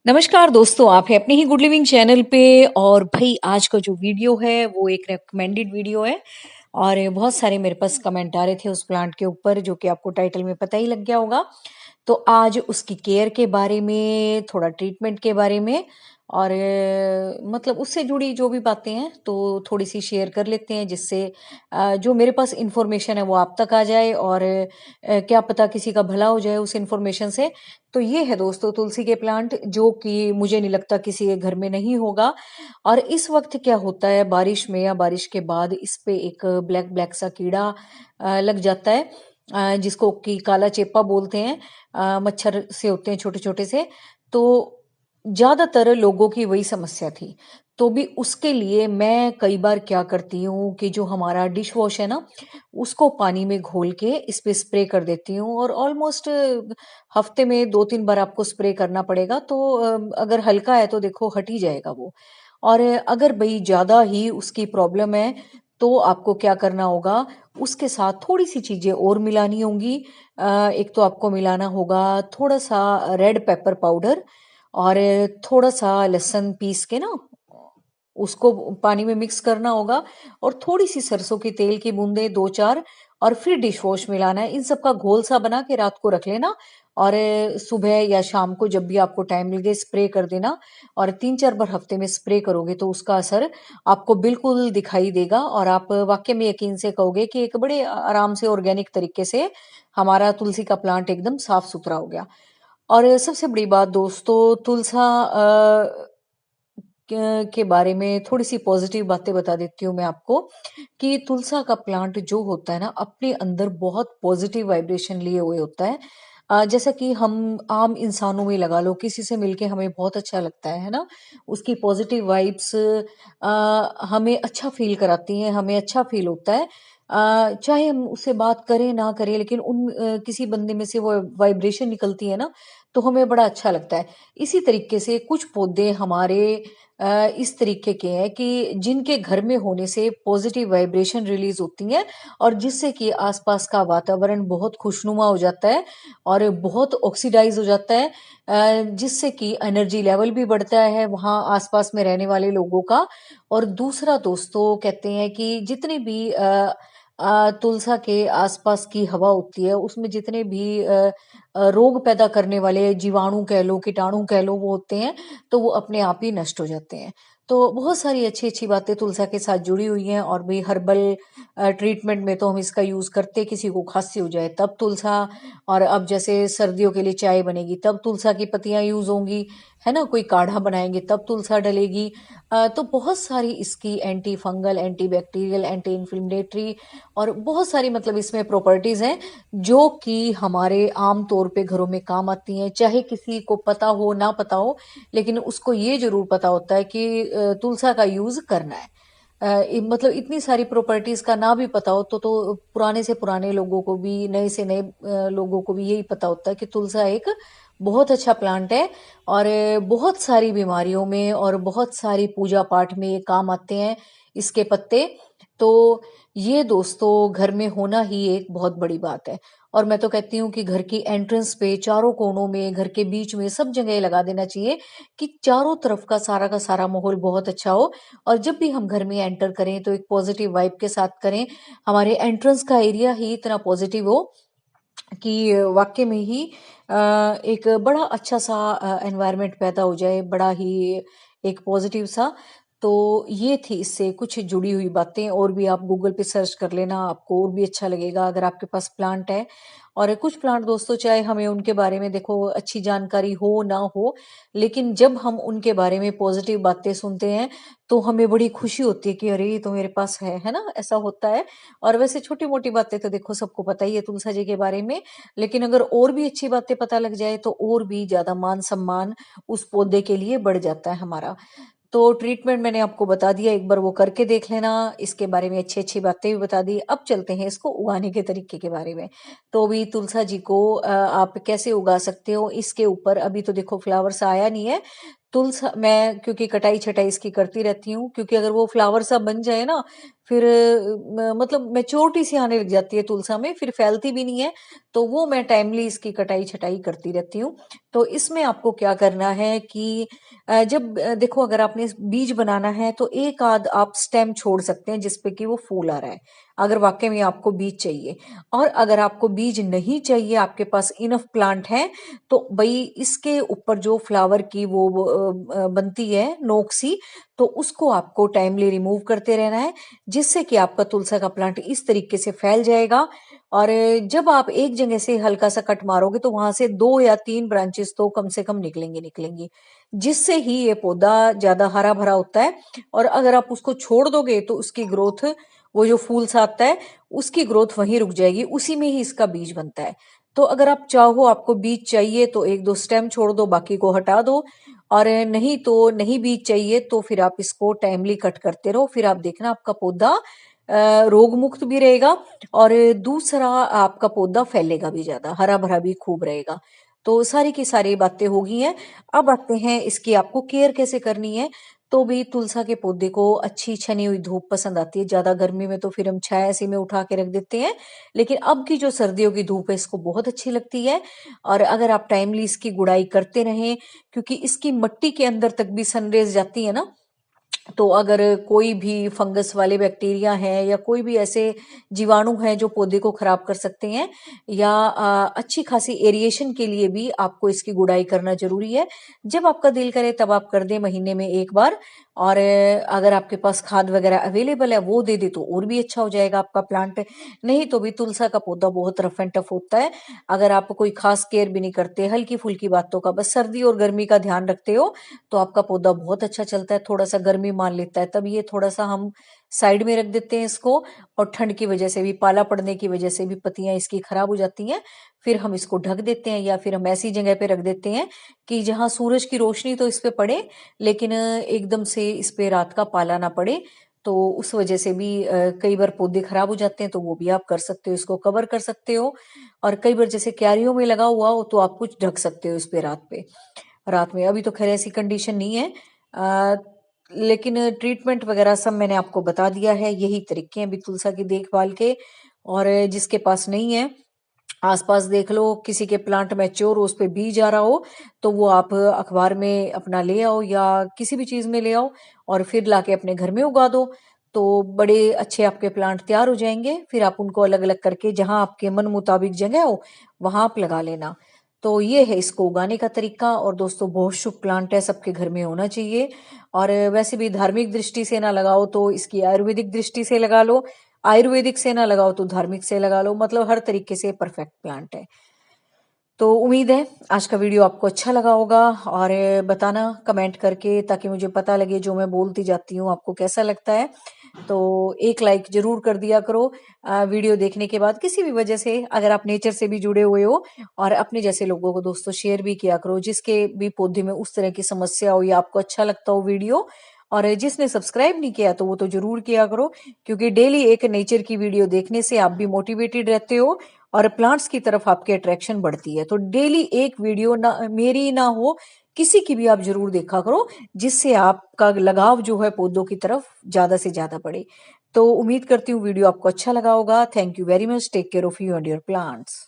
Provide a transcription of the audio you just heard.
नमस्कार दोस्तों, आप हैं अपने ही गुड लिविंग चैनल पे। और भाई आज का जो वीडियो है वो एक रेकमेंडेड वीडियो है। और बहुत सारे मेरे पास कमेंट आ रहे थे उस प्लांट के ऊपर, जो कि आपको टाइटल में पता ही लग गया होगा। तो आज उसकी केयर के बारे में, थोड़ा ट्रीटमेंट के बारे में और मतलब उससे जुड़ी जो भी बातें हैं तो थोड़ी सी शेयर कर लेते हैं, जिससे जो मेरे पास इंफॉर्मेशन है वो आप तक आ जाए और क्या पता किसी का भला हो जाए उस इंफॉर्मेशन से। तो ये है दोस्तों तुलसी के प्लांट, जो कि मुझे नहीं लगता किसी के घर में नहीं होगा। और इस वक्त क्या होता है, बारिश में या बारिश के बाद इस पे एक ब्लैक ब्लैक सा कीड़ा लग जाता है, जिसको कि काला चेपा बोलते हैं। मच्छर से होते हैं छोटे छोटे से। तो ज्यादातर लोगों की वही समस्या थी। तो भी उसके लिए मैं कई बार क्या करती हूँ कि जो हमारा डिश वॉश है ना, उसको पानी में घोल के इस पे स्प्रे कर देती हूँ। और ऑलमोस्ट हफ्ते में 2-3 बार आपको स्प्रे करना पड़ेगा। तो अगर हल्का है तो देखो हट ही जाएगा वो। और अगर भाई ज्यादा ही उसकी प्रॉब्लम है तो आपको क्या करना होगा, उसके साथ थोड़ी सी चीजें और मिलानी होंगी। एक तो आपको मिलाना होगा थोड़ा सा रेड पेपर पाउडर, और थोड़ा सा लहसुन पीस के ना उसको पानी में मिक्स करना होगा। और थोड़ी सी सरसों की तेल की बूंदे 2-4, और फिर डिश वॉश मिलाना है। इन सबका घोल सा बना के रात को रख लेना। और सुबह या शाम को जब भी आपको टाइम मिले स्प्रे कर देना। और 3-4 बार हफ्ते में स्प्रे करोगे तो उसका असर आपको बिल्कुल दिखाई देगा। और आप वाकई में यकीन से कहोगे कि एक बड़े आराम से ऑर्गेनिक तरीके से हमारा तुलसी का प्लांट एकदम साफ सुथरा हो गया। और सबसे बड़ी बात दोस्तों, तुलसा के बारे में थोड़ी सी पॉजिटिव बातें बता देती हूँ मैं आपको। कि तुलसा का प्लांट जो होता है ना, अपने अंदर बहुत पॉजिटिव वाइब्रेशन लिए हुए होता है। जैसा कि हम आम इंसानों में लगा लो, किसी से मिलके हमें बहुत अच्छा लगता है ना। उसकी पॉजिटिव वाइब्स हमें अच्छा फील कराती हैं, हमें अच्छा फील होता है। चाहे हम उससे बात करें ना करें, लेकिन उन किसी बंदे में से वो वाइब्रेशन निकलती है ना, तो हमें बड़ा अच्छा लगता है। इसी तरीके से कुछ पौधे हमारे इस तरीके के हैं कि जिनके घर में होने से पॉजिटिव वाइब्रेशन रिलीज होती है, और जिससे कि आसपास का वातावरण बहुत खुशनुमा हो जाता है और बहुत ऑक्सीडाइज हो जाता है। जिससे कि एनर्जी लेवल भी बढ़ता है वहाँ आसपास में रहने वाले लोगों का। और दूसरा दोस्तों कहते हैं कि जितने भी तुलसा के आसपास की हवा होती है उसमें जितने भी रोग पैदा करने वाले जीवाणु कह लो, कीटाणु कह लो, वो होते हैं, तो वो अपने आप ही नष्ट हो जाते हैं। तो बहुत सारी अच्छी अच्छी बातें तुलसा के साथ जुड़ी हुई हैं। और भी हर्बल ट्रीटमेंट में तो हम इसका यूज करते हैं, किसी को खांसी हो जाए तब तुलसा। और अब जैसे सर्दियों के लिए चाय बनेगी तब तुलसा की पत्तियां यूज होंगी, है ना। कोई काढ़ा बनाएंगे तब तुलसा डलेगी। तो बहुत सारी इसकी anti fungal, anti bacterial, anti inflammatory और बहुत सारी मतलब इसमें प्रॉपर्टीज हैं, जो कि हमारे आम तौर पे घरों में काम आती हैं। चाहे किसी को पता हो ना पता हो, लेकिन उसको ये जरूर पता होता है कि तुलसा का यूज करना है। मतलब इतनी सारी प्रॉपर्टीज का ना भी पता हो तो पुराने से पुराने लोगों को भी, नए से नए लोगों को भी यही पता होता है कि तुलसा एक बहुत अच्छा प्लांट है। और बहुत सारी बीमारियों में और बहुत सारी पूजा पाठ में ये काम आते हैं इसके पत्ते। तो ये दोस्तों घर में होना ही एक बहुत बड़ी बात है। और मैं तो कहती हूँ कि घर की एंट्रेंस पे, चारों कोनों में, घर के बीच में, सब जगह लगा देना चाहिए, कि चारों तरफ का सारा माहौल बहुत अच्छा हो। और जब भी हम घर में एंटर करें तो एक पॉजिटिव वाइब के साथ करें। हमारे एंट्रेंस का एरिया ही इतना पॉजिटिव हो कि वाकई में ही एक बड़ा अच्छा सा एनवायरनमेंट पैदा हो जाए, बड़ा ही एक पॉजिटिव सा। तो ये थी इससे कुछ जुड़ी हुई बातें। और भी आप गूगल पे सर्च कर लेना, आपको और भी अच्छा लगेगा अगर आपके पास प्लांट है। और कुछ प्लांट दोस्तों, चाहे हमें उनके बारे में देखो अच्छी जानकारी हो ना हो, लेकिन जब हम उनके बारे में पॉजिटिव बातें सुनते हैं तो हमें बड़ी खुशी होती है कि अरे ये तो मेरे पास है ना, ऐसा होता है। और वैसे छोटी मोटी बातें तो देखो सबको पता ही है तुलसा जी के बारे में, लेकिन अगर और भी अच्छी बातें पता लग जाए तो और भी ज्यादा मान सम्मान उस पौधे के लिए बढ़ जाता है हमारा। तो ट्रीटमेंट मैंने आपको बता दिया, एक बार वो करके देख लेना। इसके बारे में अच्छी अच्छी बातें भी बता दी। अब चलते हैं इसको उगाने के तरीके के बारे में। तो अभी तुलसा जी को आप कैसे उगा सकते हो इसके ऊपर, अभी तो देखो फ्लावर्स आया नहीं है। तुलसा मैं क्योंकि कटाई छटाई इसकी करती रहती हूँ, क्योंकि अगर वो फ्लावर सा बन जाए ना, फिर मतलब मैच्योरिटी सी आने लग जाती है तुलसा में, फिर फैलती भी नहीं है। तो वो मैं टाइमली इसकी कटाई छटाई करती रहती हूँ। तो इसमें आपको क्या करना है कि जब देखो, अगर आपने बीज बनाना है तो एक आध आप स्टेम छोड़ सकते हैं जिसपे कि वो फूल आ रहा है, अगर वाकई में आपको बीज चाहिए। और अगर आपको बीज नहीं चाहिए, आपके पास इनफ प्लांट है, तो भाई इसके ऊपर जो फ्लावर की वो बनती है नोक सी, तो उसको आपको टाइमली रिमूव करते रहना है, जिससे कि आपका तुलसा का प्लांट इस तरीके से फैल जाएगा। और जब आप एक जगह से हल्का सा कट मारोगे तो वहां से 2 या 3 ब्रांचेस तो कम से कम निकलेंगी, जिससे ही ये पौधा ज्यादा हरा भरा होता है। और अगर आप उसको छोड़ दोगे तो उसकी ग्रोथ, वो जो फूल सा आता है, उसकी ग्रोथ वहीं रुक जाएगी, उसी में ही इसका बीज बनता है। तो अगर आप चाहो, आपको बीज चाहिए तो 1-2 स्टेम छोड़ दो, बाकी को हटा दो। और नहीं तो नहीं बीज चाहिए तो फिर आप इसको टाइमली कट करते रहो, फिर आप देखना आपका पौधा रोग मुक्त भी रहेगा, और दूसरा आपका पौधा फैलेगा भी ज्यादा, हरा भरा भी खूब रहेगा। तो सारी की सारी बातें हो गई हैं। अब आते हैं इसकी आपको केयर कैसे करनी है। तो भी तुलसा के पौधे को अच्छी छनी हुई धूप पसंद आती है, ज्यादा गर्मी में तो फिर हम छाया ऐसे में उठा के रख देते हैं, लेकिन अब की जो सर्दियों की धूप है इसको बहुत अच्छी लगती है। और अगर आप टाइमली इसकी गुड़ाई करते रहें, क्योंकि इसकी मिट्टी के अंदर तक भी सनरेज जाती है ना, तो अगर कोई भी फंगस वाले बैक्टीरिया हैं या कोई भी ऐसे जीवाणु हैं जो पौधे को खराब कर सकते हैं, या अच्छी खासी एरिएशन के लिए भी आपको इसकी गुड़ाई करना जरूरी है। जब आपका दिल करे तब आप कर दे, महीने में एक बार। और अगर आपके पास खाद वगैरह अवेलेबल है वो दे दे तो और भी अच्छा हो जाएगा आपका प्लांट। नहीं तो भी तुलसा का पौधा बहुत रफ एंड टफ होता है, अगर आप कोई खास केयर भी नहीं करते, हल्की फुल्की बातों का बस सर्दी और गर्मी का ध्यान रखते हो, तो आपका पौधा बहुत अच्छा चलता है। थोड़ा सा गर्मी मान लेता है तब ये थोड़ा सा हम साइड में रख देते हैं इसको, और ठंड की वजह से भी, पाला पड़ने की वजह से भी पत्तियां इसकी खराब हो जाती हैं, फिर हम इसको ढक देते हैं, या फिर हम ऐसी जगह पे रख देते हैं कि जहां सूरज की रोशनी तो इस पे पड़े, लेकिन एकदम से इस पे रात का पाला ना पड़े। तो उस वजह से भी कई बार पौधे खराब हो जाते हैं, तो वो भी आप कर सकते हो, इसको कवर कर सकते हो। और कई बार जैसे क्यारियों में लगा हुआ हो तो आप कुछ ढक सकते हो इस पे रात में। अभी तो खैर ऐसी कंडीशन नहीं है, आ, लेकिन ट्रीटमेंट वगैरह सब मैंने आपको बता दिया है। यही तरीके हैं अभी तुलसा की देखभाल के। और जिसके पास नहीं है, आसपास देख लो, किसी के प्लांट मैच्योर हो, उस पे बीज आ रहा हो, तो वो आप अखबार में अपना ले आओ या किसी भी चीज में ले आओ, और फिर लाके अपने घर में उगा दो। तो बड़े अच्छे आपके प्लांट तैयार हो जाएंगे। फिर आप उनको अलग अलग करके जहां आपके मन मुताबिक जगह हो वहां आप लगा लेना। तो ये है इसको उगाने का तरीका। और दोस्तों, बहुत शुभ प्लांट है, सबके घर में होना चाहिए। और वैसे भी धार्मिक दृष्टि से ना लगाओ तो इसकी आयुर्वेदिक दृष्टि से लगा लो, आयुर्वेदिक से ना लगाओ तो धार्मिक से लगा लो, मतलब हर तरीके से परफेक्ट प्लांट है। तो उम्मीद है आज का वीडियो आपको अच्छा लगा होगा, और बताना कमेंट करके, ताकि मुझे पता लगे जो मैं बोलती जाती हूँ आपको कैसा लगता है। तो एक लाइक जरूर कर दिया करो वीडियो देखने के बाद, किसी भी वजह से अगर आप नेचर से भी जुड़े हुए हो। और अपने जैसे लोगों को दोस्तों शेयर भी किया करो, जिसके भी पौधे में उस तरह की समस्या हो या आपको अच्छा लगता हो वीडियो। और जिसने सब्सक्राइब नहीं किया तो वो तो जरूर किया करो, क्योंकि डेली एक नेचर की वीडियो देखने से आप भी मोटिवेटेड रहते हो, और प्लांट्स की तरफ आपकी अट्रैक्शन बढ़ती है। तो डेली एक वीडियो, ना मेरी ना हो, किसी की भी आप जरूर देखा करो, जिससे आपका लगाव जो है पौधों की तरफ ज्यादा से ज्यादा बढ़े। तो उम्मीद करती हूँ वीडियो आपको अच्छा लगा होगा। Thank you very much. Take care of you and your plants.